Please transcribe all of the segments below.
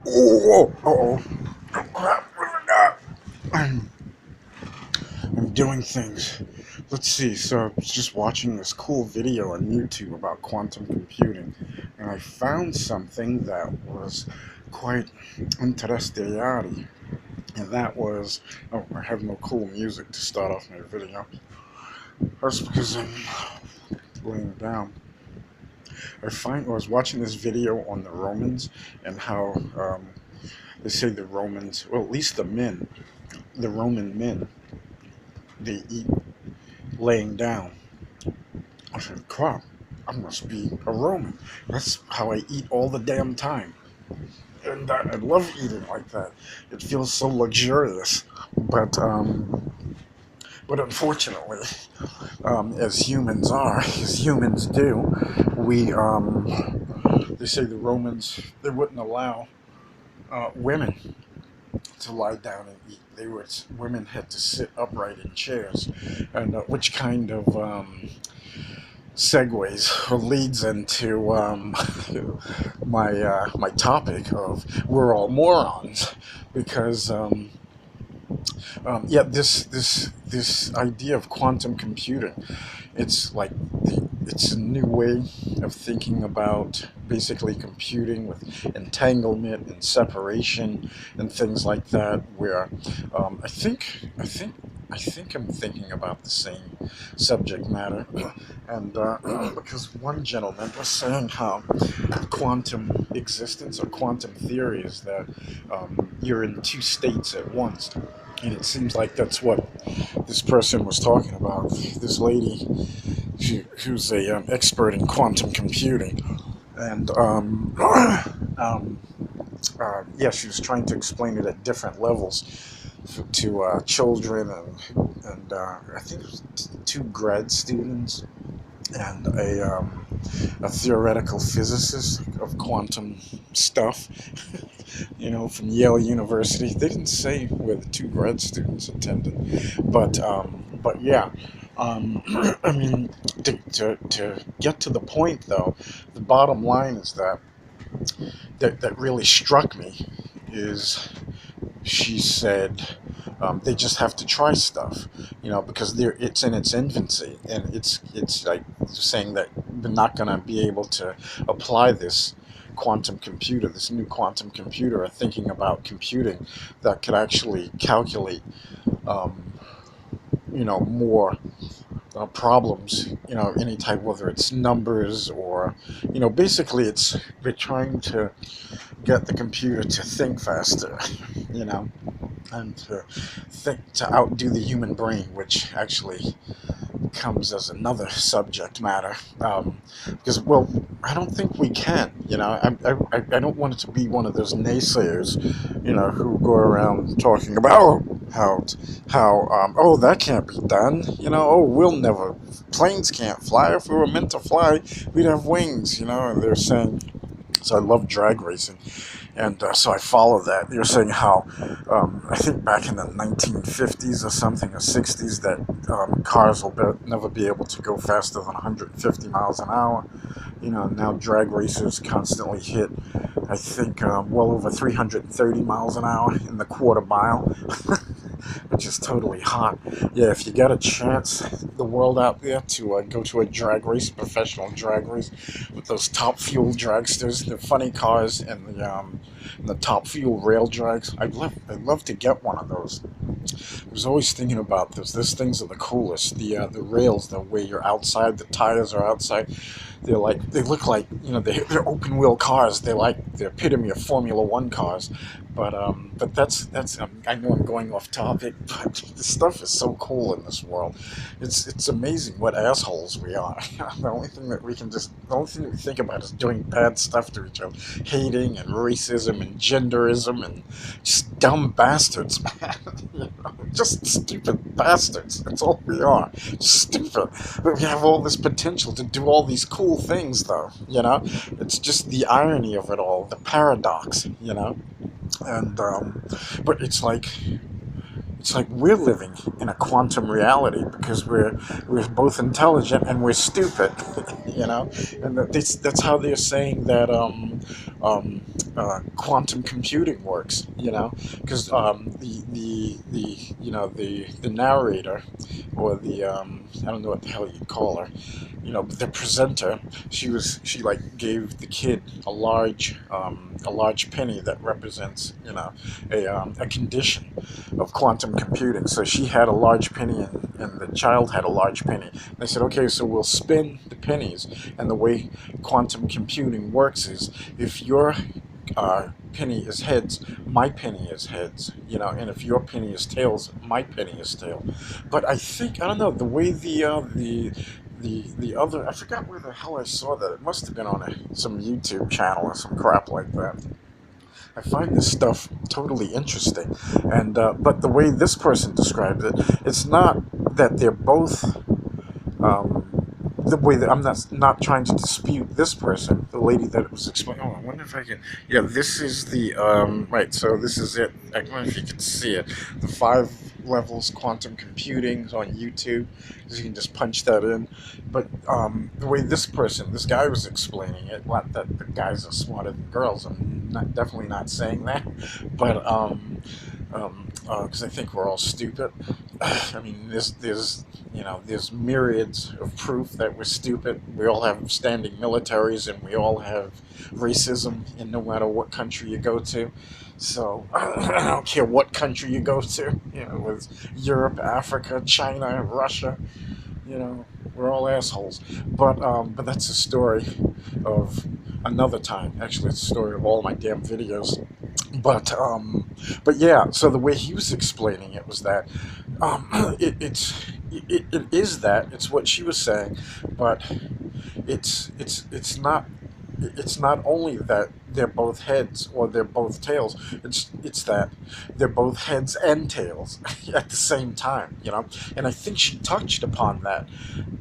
Oh, oh, oh crap, I'm, I'm doing things. Let's see, so I was just watching this cool video on YouTube about quantum computing, and I found something that was quite interesting, and that was, oh, I have no cool music to start off my video. That's because I'm laying down. I was watching this video on the Romans and how they say the Romans, well, at least the Roman men, they eat laying down. I said, crap, I must be a Roman. That's how I eat all the damn time. And I love eating like that. It feels so luxurious. But unfortunately, as humans do, they say the Romans, they wouldn't allow women to lie down and eat. Women had to sit upright in chairs, and which kind of segues or leads into my topic of we're all morons, because yeah, this idea of quantum computing, it's like it's a new way of thinking about basically computing with entanglement and separation and things like that. Where I think I'm thinking about the same subject matter, and because one gentleman was saying how quantum existence or quantum theory is that you're in two states at once. And it seems like that's what this person was talking about. This lady, who's a expert in quantum computing, and yeah, she was trying to explain it at different levels to children and I think it was two grad students and a theoretical physicist of quantum stuff, from Yale University. They didn't say where the two grad students attended, but yeah. I mean, to get to the point, though, the bottom line is that really struck me is she said they just have to try stuff, because it's in its infancy, and it's like saying that they're not going to be able to apply this new quantum computer, or thinking about computing that could actually calculate, um, more problems, any type, whether it's numbers or, basically they're trying to get the computer to think faster, you know, and to outdo the human brain, which actually comes as another subject matter. Because, well, I don't think we can. I don't want it to be one of those naysayers, who go around talking about how oh, that can't be done. Oh, planes can't fly. If we were meant to fly, we'd have wings. And they're saying. So I love drag racing, and so I follow that. You're saying how, I think back in the 1950s or something, or 60s, that cars will never be able to go faster than 150 miles an hour. Now drag racers constantly hit, I think, well over 330 miles an hour in the quarter mile, which is totally hot. Yeah, if you get a chance, the world out there, to go to a drag race, professional drag race, with those top fuel dragsters, the funny cars, and the top fuel rail drags. I'd love to get one of those. I was always thinking about this. These things are the coolest. The rails, the way you're outside, the tires are outside. They look like, they're open wheel cars. They're like the epitome of Formula One cars. But that's I know I'm going off topic, but this stuff is so cool in this world. It's amazing what assholes we are. The only thing that we think about is doing bad stuff to each other, hating and racism and genderism and just dumb bastards, man. Just stupid bastards. That's all we are. Stupid. But we have all this potential to do all these cool things, though. It's just the irony of it all, the paradox. And but it's like, it's like we're living in a quantum reality because we're both intelligent and we're stupid, you know. And that's how they're saying that um, quantum computing works, you know, because the you know the narrator or the I don't know what the hell you call her, you know, the presenter. She like gave the kid a large penny that represents, you know, a condition of quantum computing. So she had a large penny, and the child had a large penny. They said, okay, so we'll spin the pennies. And the way quantum computing works is if your penny is heads, my penny is heads, you know, and if your penny is tails, my penny is tail. But I think, I don't know, the way the other, I forgot where the hell I saw that. It must have been on some YouTube channel or some crap like that. I find this stuff totally interesting, and but the way this person described it, it's not that they're both um, the way that I'm not trying to dispute this person, the lady that was explaining. Oh, I wonder if I can. Yeah, this is the right. So this is it. I don't know if you can see it. The 5 levels quantum computing is on YouTube. So you can just punch that in. But the way this guy was explaining it, not that the guys are smarter than girls. I'm definitely not saying that, but because I think we're all stupid. I mean, there's you know, there's myriads of proof that we're stupid. We all have standing militaries, and we all have racism in no matter what country you go to. So I don't care what country you go to, you know, with Europe, Africa, China, Russia, you know, we're all assholes. But that's a story of another time. Actually, it's a story of all my damn videos. But but yeah. So the way he was explaining it was that it is that it's what she was saying, but it's not it's not only that they're both heads or they're both tails. It's that they're both heads and tails at the same time, you know. And I think she touched upon that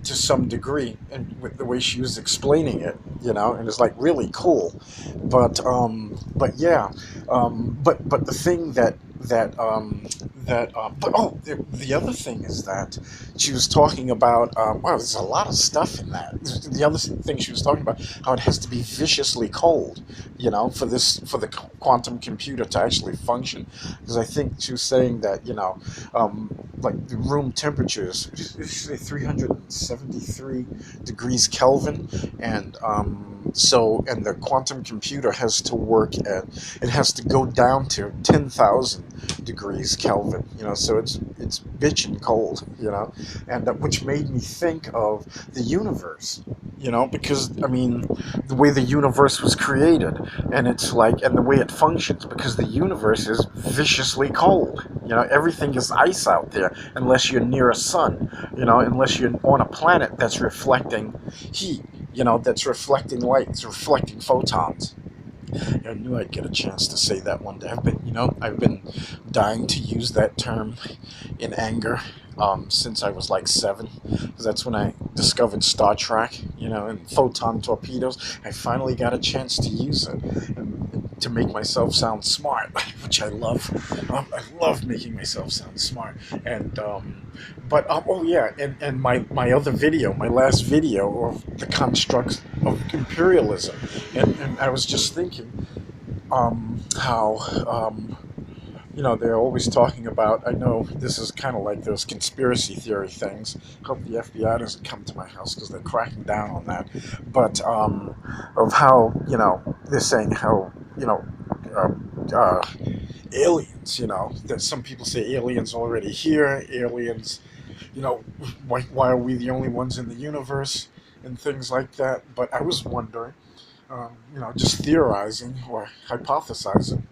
to some degree, and with the way she was explaining it, you know, and it's like really cool. But yeah, but the thing but oh, the other thing is that she was talking about wow, there's a lot of stuff in that. The other thing she was talking about, how it has to be viciously cold, you know, for the quantum computer to actually function. Because I think she was saying that, you know, like the room temperatures, 373 degrees Kelvin, and and the quantum computer has to work at, it has to go down to 10,000 degrees Kelvin, you know, so it's bitchin' cold, you know, and which made me think of the universe, you know, because I mean, the way the universe was created, and it's like, and the way it functions, because the universe is viciously cold, you know, everything is ice out there unless you're near a sun, you know, unless you're on a planet that's reflecting heat, you know, that's reflecting light, it's reflecting photons. I knew I'd get a chance to say that one day. I've been dying to use that term in anger since I was like 7, because that's when I discovered Star Trek, you know, and photon torpedoes. I finally got a chance to use it, and to make myself sound smart, which I love. I love making myself sound smart. And oh yeah, and my other video, my last video of the constructs of imperialism, and I was just thinking how you know, they're always talking about, I know this is kind of like those conspiracy theory things. Hope the FBI doesn't come to my house because they're cracking down on that. But of how, you know, they're saying how, you know, aliens, you know, that some people say aliens already here, aliens, you know, why are we the only ones in the universe and things like that. But I was wondering, you know, just theorizing or hypothesizing,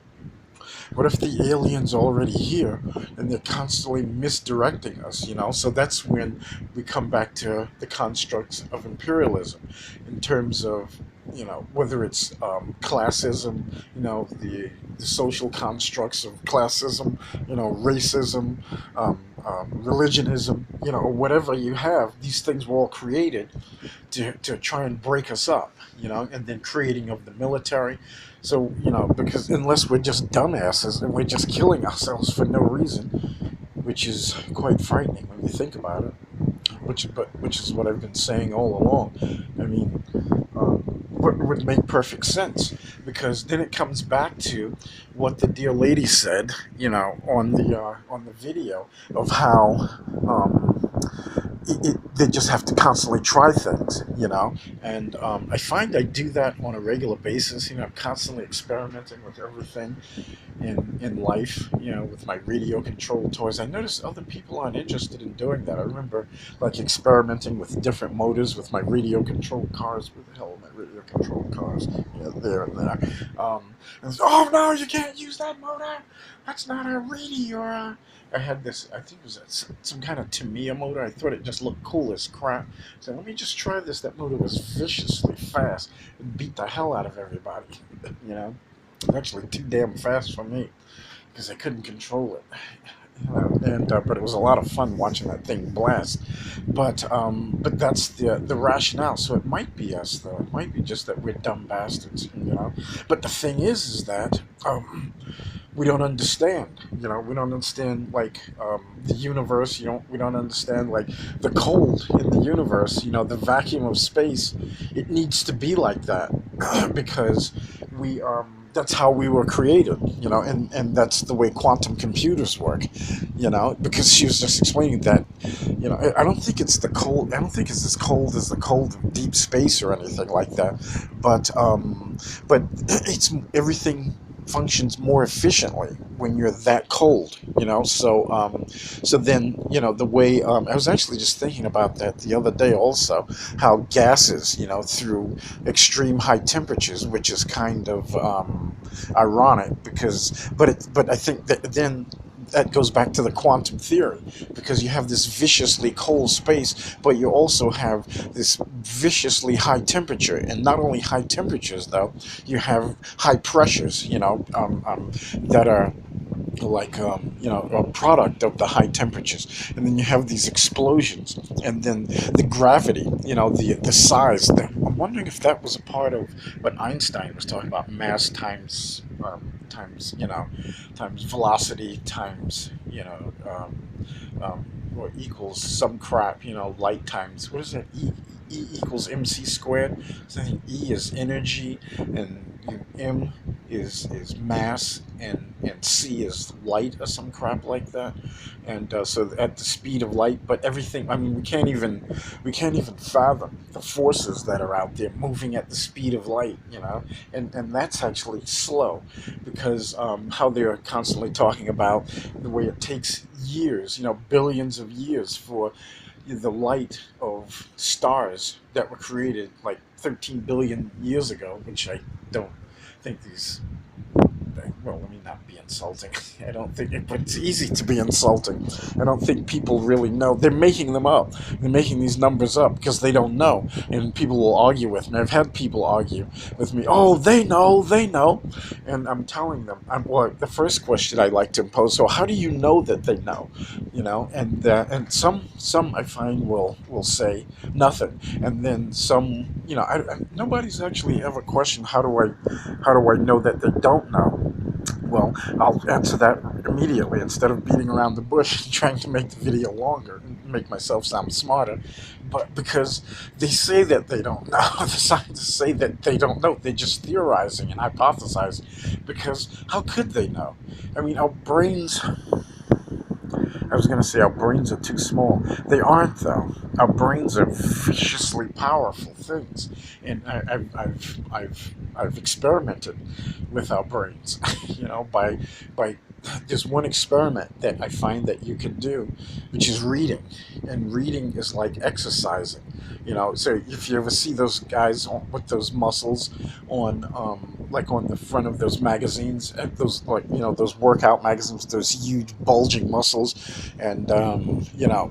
what if the aliens already here and they're constantly misdirecting us, you know? So that's when we come back to the constructs of imperialism in terms of, you know, whether it's classism, you know, the social constructs of classism, you know, racism, religionism, you know, or whatever you have, these things were all created to try and break us up, you know, and then creating of the military. So, you know, because unless we're just dumbasses and we're just killing ourselves for no reason, which is quite frightening when you think about it. Which is what I've been saying all along. I mean, what would make perfect sense, because then it comes back to what the dear lady said, on the video of how they just have to constantly try things. And I find I do that on a regular basis. I'm constantly experimenting with everything in life, with my radio controlled toys. I notice other people aren't interested in doing that. I remember like experimenting with different motors with my radio controlled cars. Where the hell are my radio controlled cars? Yeah, there and there. And it's, oh no, you can't use that motor. That's not a radio. I had this, I think it was some kind of Tamiya motor. I thought it just looked cool as crap. So let me just try this. That motor was viciously fast. It beat the hell out of everybody. you know Actually too damn fast for me because I couldn't control it. And but it was a lot of fun watching that thing blast. But that's the rationale. So it might be us though. It might be just that we're dumb bastards. But the thing is that we don't understand. We don't understand like the universe. We don't understand like the cold in the universe. The vacuum of space. It needs to be like that because we that's how we were created. And that's the way quantum computers work. Because she was just explaining that. I don't think it's the cold. I don't think it's as cold as the cold of deep space or anything like that. But it's everything functions more efficiently when you're that cold. So then the way I was actually just thinking about that the other day also, how gases through extreme high temperatures, which is kind of ironic because but I think that then that goes back to the quantum theory, because you have this viciously cold space, but you also have this viciously high temperature, and not only high temperatures though, you have high pressures, that are like a product of the high temperatures, and then you have these explosions, and then the gravity, the size. I'm wondering if that was a part of what Einstein was talking about: mass times velocity times or equals some crap. Light times, what is it? E equals mc squared. So I think E is energy, and m is mass, and c is light or some crap like that. And so at the speed of light, but everything. I mean, we can't even fathom the forces that are out there moving at the speed of light. And that's actually slow, because how they're constantly talking about the way it takes years, billions of years for the light of stars that were created like 13 billion years ago, which I don't think these. Well, let me not be insulting. I don't think but it's easy to be insulting. I don't think people really know. They're making them up. They're making these numbers up because they don't know. And people will argue with me. I've had people argue with me. Oh, they know, they know. And I'm telling them. Well, the first question I like to impose. So, how do you know that they know? And some I find will say nothing, and then some. Nobody's actually ever questioned how do I know that they don't know. Well, I'll answer that immediately instead of beating around the bush and trying to make the video longer and make myself sound smarter. But because they say that they don't know, the scientists say that they don't know, they're just theorizing and hypothesizing. Because how could they know? I mean, our brains. I was going to say our brains are too small. They aren't, though. Our brains are viciously powerful things, and I've experimented with our brains. By there's one experiment that I find that you can do, which is reading, and reading is like exercising. So if you ever see those guys with those muscles on, like on the front of those magazines, those like those workout magazines, those huge bulging muscles, and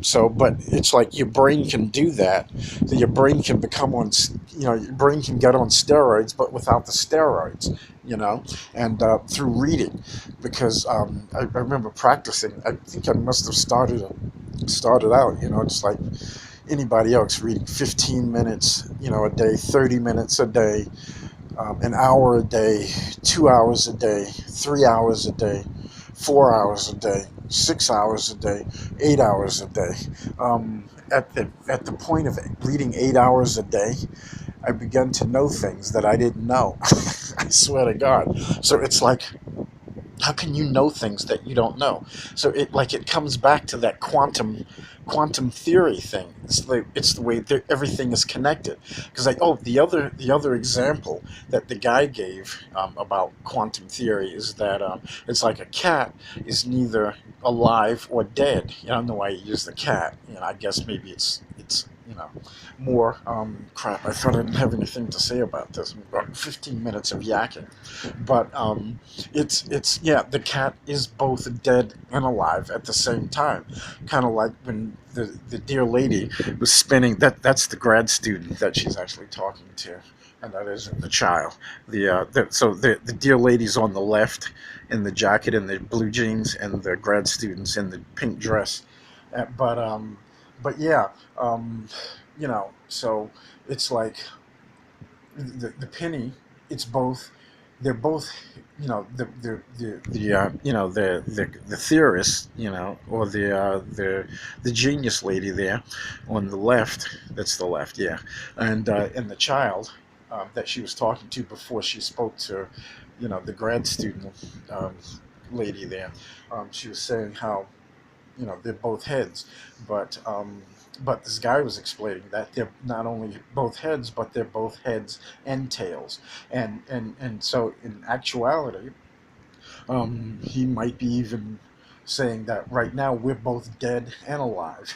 so but it's like your brain can do that. So your brain can become your brain can get on steroids, but without the steroids. And through reading, because I remember practicing. I think I must have started out, just like anybody else, reading 15 minutes, a day, 30 minutes a day, an hour a day, 2 hours a day, 3 hours a day, 4 hours a day, 6 hours a day, 8 hours a day. At the point of reading 8 hours a day, I began to know things that I didn't know. I swear to God. So it's like, how can you know things that you don't know? So it comes back to that quantum theory thing. It's the way that everything is connected. Because like, oh, the other example that the guy gave about quantum theory is that it's like a cat is neither alive or dead. I don't know why you use the cat. I guess maybe it's more crap. I thought I didn't have anything to say about this. About 15 minutes of yakking, but it's yeah, the cat is both dead and alive at the same time, kind of like when the dear lady was spinning. That's the grad student that she's actually talking to, and that isn't the child. The dear lady's on the left in the jacket and the blue jeans, and the grad students in the pink dress. But yeah, um so it's like the penny, it's both, they're both, the theorist, or the genius lady there on the left. That's the left, yeah. And the child that she was talking to before she spoke to the grad student um, lady there. She was saying how they're both heads, but this guy was explaining that they're not only both heads, but they're both heads and tails. And so in actuality, he might be even saying that right now we're both dead and alive.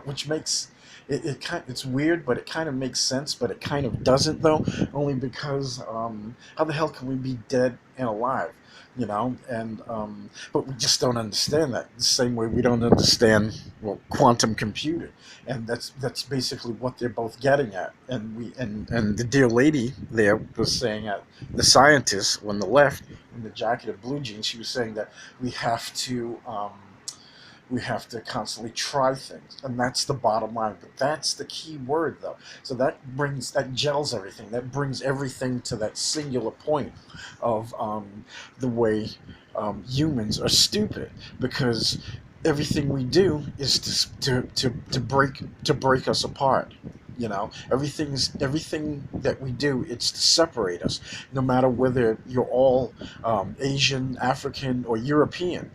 Which makes it's weird, but it kind of makes sense, but it kind of doesn't though, only because how the hell can we be dead and alive? And but we just don't understand that the same way we don't understand, well, quantum computing. And that's basically what they're both getting at. And the dear lady there was saying that the scientist on the left in the jacket of blue jeans, she was saying that we have to constantly try things, and that's the bottom line. But that's the key word, though. So that gels everything. That brings everything to that singular point of the way humans are stupid, because everything we do is to break us apart. Everything that we do, it's to separate us. No matter whether you're all Asian, African, or European.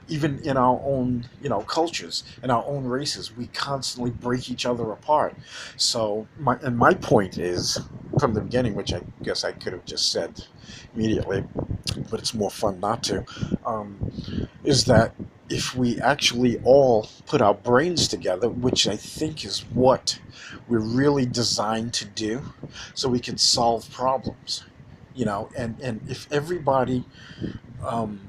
Even in our own cultures, in our own races, we constantly break each other apart. So my point is, from the beginning, which I guess I could have just said immediately, but it's more fun not to, is that if we actually all put our brains together, which I think is what we're really designed to do, so we can solve problems, and if um,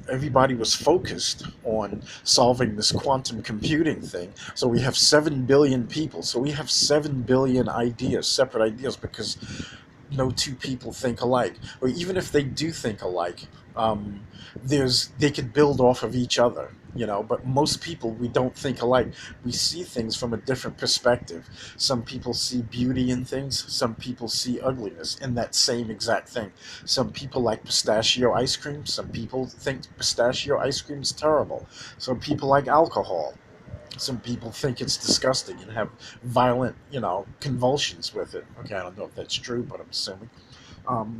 everybody was focused on solving this quantum computing thing. So we have 7 billion people. So we have 7 billion ideas, separate ideas, because no two people think alike. Or even if they do think alike, um, they could build off of each other. But most people, we don't think alike. We see things from a different perspective. Some people see beauty in things. Some people see ugliness in that same exact thing. Some people like pistachio ice cream. Some people think pistachio ice cream is terrible. Some people like alcohol. Some people think it's disgusting and have violent, convulsions with it. Okay, I don't know if that's true, but I'm assuming.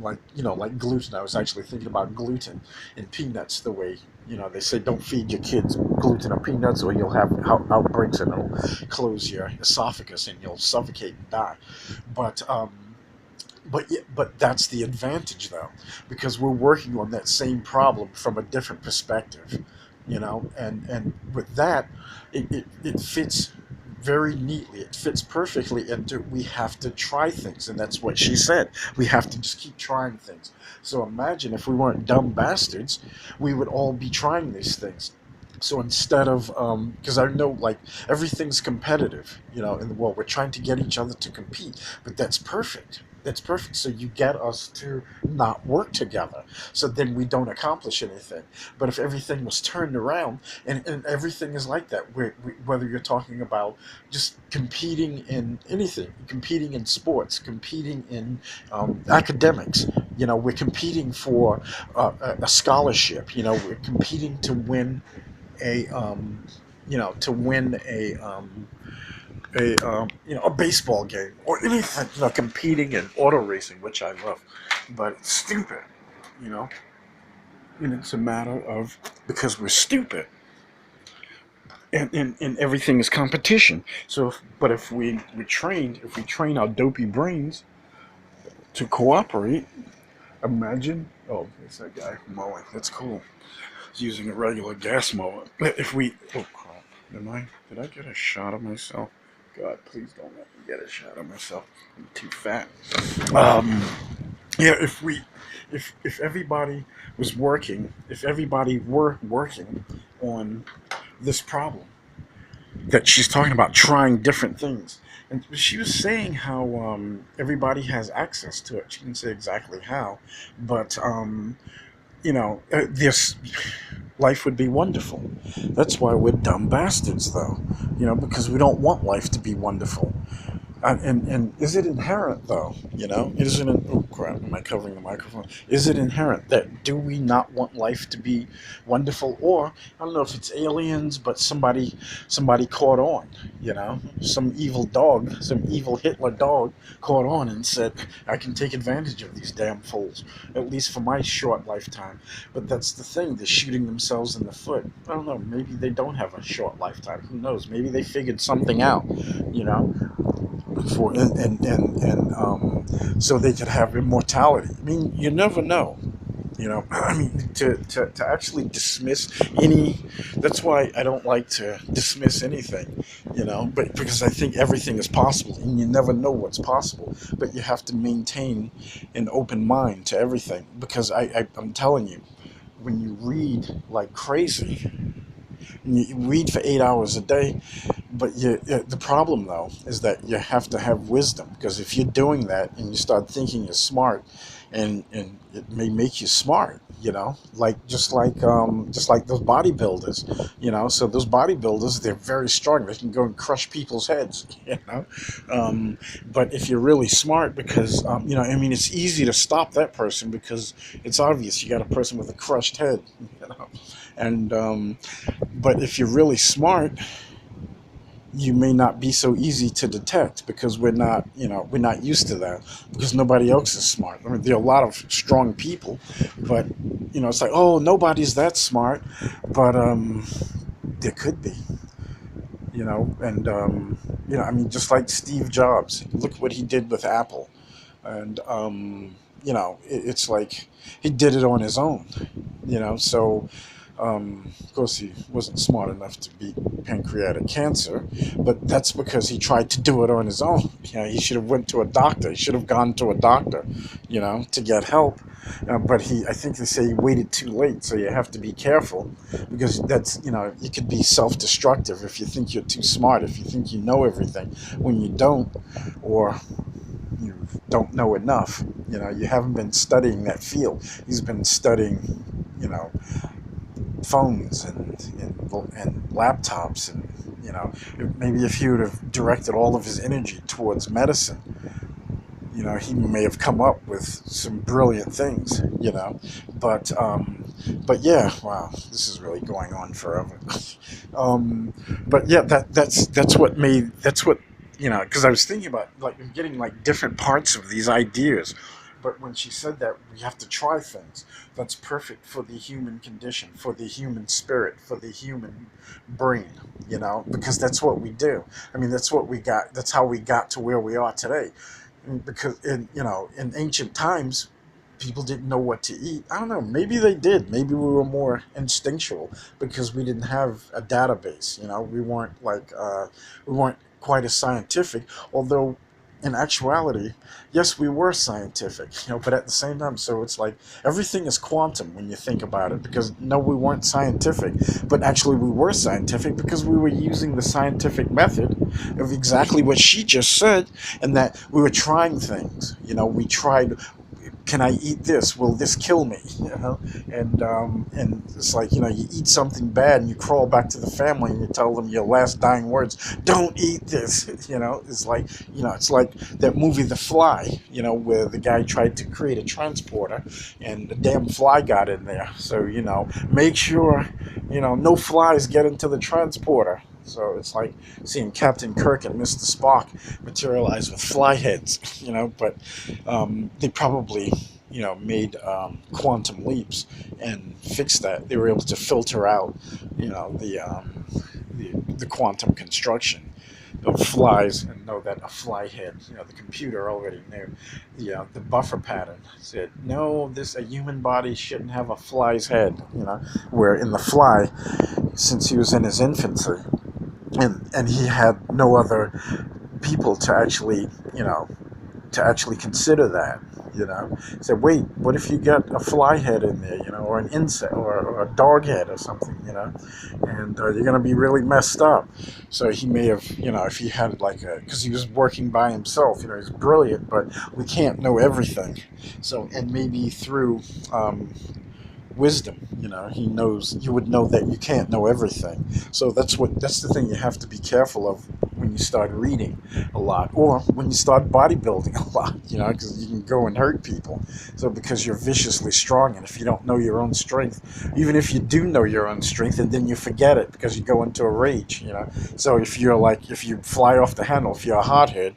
Like gluten. I was actually thinking about gluten in peanuts. The way they say don't feed your kids gluten or peanuts, or you'll have outbreaks and it'll close your esophagus and you'll suffocate and die. But but that's the advantage though, because we're working on that same problem from a different perspective, and with that, it fits very neatly. It fits perfectly into, we have to try things, and that's what she said. We have to just keep trying things. So imagine if we weren't dumb bastards, we would all be trying these things. So instead of, because I know, like, everything's competitive, in the world. We're trying to get each other to compete, but that's perfect. That's perfect. So you get us to not work together. So then we don't accomplish anything. But if everything was turned around, and everything is like that, whether you're talking about just competing in anything, competing in sports, competing in academics, we're competing for a scholarship. We're competing to win a to win a baseball game or anything, competing in auto racing, which I love, but it's stupid, you know, and it's a matter of because we're stupid, and everything is competition. So, but if we train our dopey brains to cooperate, imagine. Oh, it's that guy mowing. That's cool. He's using a regular gas mower. If we, oh crap, did I get a shot of myself? God, please don't let me get a shot of myself. I'm too fat. Um, yeah, if everybody was working, if everybody were working on this problem that she's talking about, trying different things, and she was saying how everybody has access to it. She didn't say exactly how, but this life would be wonderful. That's why we're dumb bastards, though, because we don't want life to be wonderful. And is it inherent though? Isn't it? Oh crap! Am I covering the microphone? Is it inherent that do we not want life to be wonderful, or I don't know if it's aliens, but somebody caught on. Some evil dog, some evil Hitler dog caught on and said, "I can take advantage of these damn fools, at least for my short lifetime." But that's the thing; they're shooting themselves in the foot. I don't know. Maybe they don't have a short lifetime. Who knows? Maybe they figured something out. You know for so they could have immortality. I mean, you never know. I mean, to actually dismiss any. That's why I don't like to dismiss anything. But because I think everything is possible, and you never know what's possible. But you have to maintain an open mind to everything, because I'm telling you, when you read like crazy, and you read for 8 hours a day. But the problem, though, is that you have to have wisdom, because if you're doing that and you start thinking you're smart, and it may make you smart, like just like those bodybuilders, So those bodybuilders, they're very strong. They can go and crush people's heads, But if you're really smart, because I mean, it's easy to stop that person because it's obvious you got a person with a crushed head, and but if you're really smart, you may not be so easy to detect, because we're not used to that, because nobody else is smart. I mean, there are a lot of strong people, but it's like, oh, nobody's that smart, but there could be, and I mean, just like Steve Jobs, look what he did with Apple, and it's like he did it on his own, so of course, he wasn't smart enough to beat pancreatic cancer, but that's because he tried to do it on his own. He should have went to a doctor. He should have gone to a doctor, to get help. But I think they say he waited too late. So you have to be careful, because that's, you could be self-destructive if you think you're too smart, if you think you know everything when you don't, or you don't know enough. You haven't been studying that field. He's been studying, phones and laptops, and maybe if he would have directed all of his energy towards medicine, he may have come up with some brilliant things, but yeah, wow, this is really going on forever. But yeah, that's what because I was thinking about, like, I'm getting like different parts of these ideas. But when she said that we have to try things, that's perfect for the human condition, for the human spirit, for the human brain, because that's what we do. I mean, that's what we got. That's how we got to where we are today. Because in ancient times, people didn't know what to eat. I don't know. Maybe they did. Maybe we were more instinctual because we didn't have a database. We weren't quite as scientific. Although in actuality, yes, we were scientific, but at the same time, so it's like everything is quantum when you think about it, because no, we weren't scientific, but actually we were scientific because we were using the scientific method of exactly what she just said, and that we were trying things. We tried, can I eat this? Will this kill me? And it's like, you eat something bad and you crawl back to the family and you tell them your last dying words. Don't eat this. It's like that movie The Fly. Where the guy tried to create a transporter and the damn fly got in there. So make sure no flies get into the transporter. So it's like seeing Captain Kirk and Mr. Spock materialize with fly heads, but they probably, made quantum leaps and fixed that. They were able to filter out, the quantum construction of flies and know that a fly head, the computer already knew. The buffer pattern said, no, a human body shouldn't have a fly's head, where in the fly, since he was in his infancy, and he had no other people to actually consider that. Say, wait, what if you get a fly head in there, or an insect, or a dog head or something, and you're going to be really messed up. So he may have, if he had because he was working by himself, he's brilliant, but we can't know everything. So, and maybe through wisdom, he would know that you can't know everything. So that's the thing you have to be careful of when you start reading a lot, or when you start bodybuilding a lot, because you can go and hurt people. So because you're viciously strong, and if you don't know your own strength, even if you do know your own strength, and then you forget it because you go into a rage. So if you fly off the handle, if you're a hothead,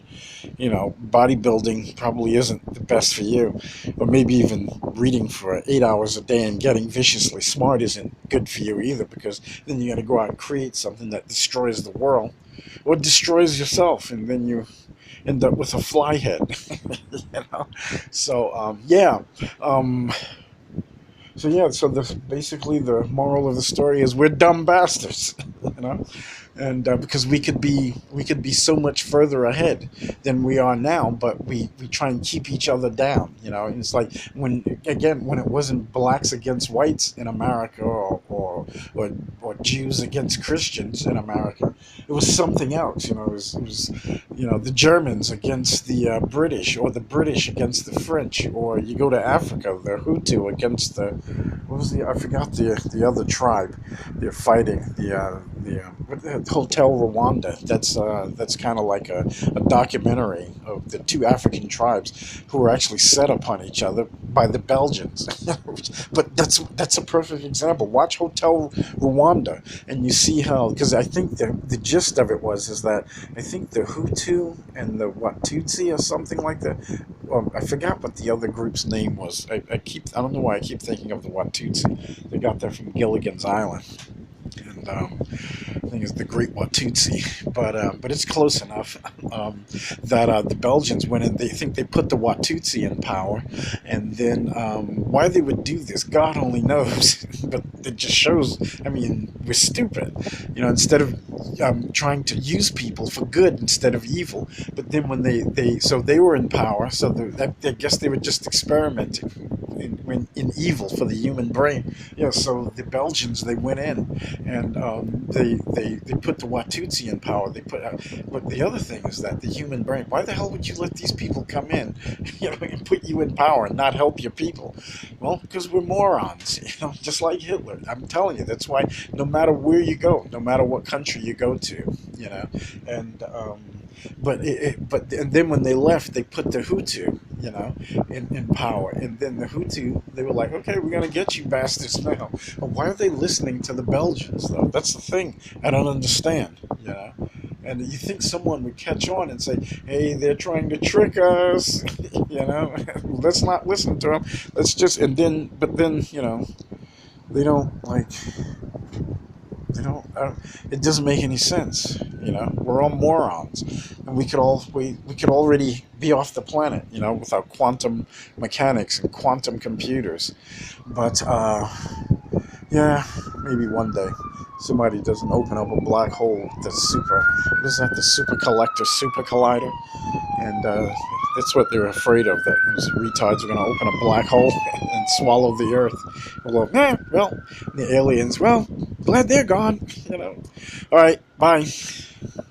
bodybuilding probably isn't the best for you. Or maybe even reading for 8 hours a day and getting viciously smart isn't good for you either, because then you got to go out and create something that destroys the world or destroys yourself, and then you end up with a fly head. you know? So, yeah. Um, so basically the moral of the story is we're dumb bastards, you know, and because we could be so much further ahead than we are now, but we try and keep each other down, and it's like when it wasn't blacks against whites in America, or Jews against Christians in America, it was something else, it was the Germans against the British, or the British against the French, or you go to Africa, the Hutu against what was I forgot the other tribe. They're fighting the Hotel Rwanda. That's kind of like a documentary of the two African tribes who were actually set upon each other by the Belgians. But that's a perfect example. Watch Hotel Rwanda, and you see how, because I think the gist of it is that I think the Hutu and the Tutsi or something like that. I forgot what the other group's name was. I don't know why I keep thinking of the Watutsi. They got that from Gilligan's Island, and I think it's the Great Watutsi, but it's close enough. That the Belgians went in. They think they put the Watutsi in power, and then why they would do this, God only knows. But it just shows. I mean, we're stupid. Instead of trying to use people for good instead of evil. But then when they were in power, so I guess they were just experimenting in evil for the human brain. Yeah, so the Belgians, they went in, and they put the Watutsi in power. But the other thing is that the human brain. Why the hell would you let these people come in, and put you in power and not help your people? Well, because we're morons, just like Hitler. I'm telling you, that's why no matter where you go, no matter what country you go to, and and then when they left, they put the Hutu, in power, and then the Hutu, they were like, okay, we're gonna get you bastards now. But why are they listening to the Belgians though? That's the thing I don't understand, And you think someone would catch on and say, hey, they're trying to trick us, let's not listen to them. But then, they don't like. It doesn't make any sense. We're all morons, and we could already be off the planet, without quantum mechanics and quantum computers. But yeah, maybe one day somebody doesn't open up a black hole. What is that? The super collector, super collider. And that's what they're afraid of, that these retards are going to open a black hole and swallow the Earth. Well, well, the aliens, well, glad they're gone. All right, bye.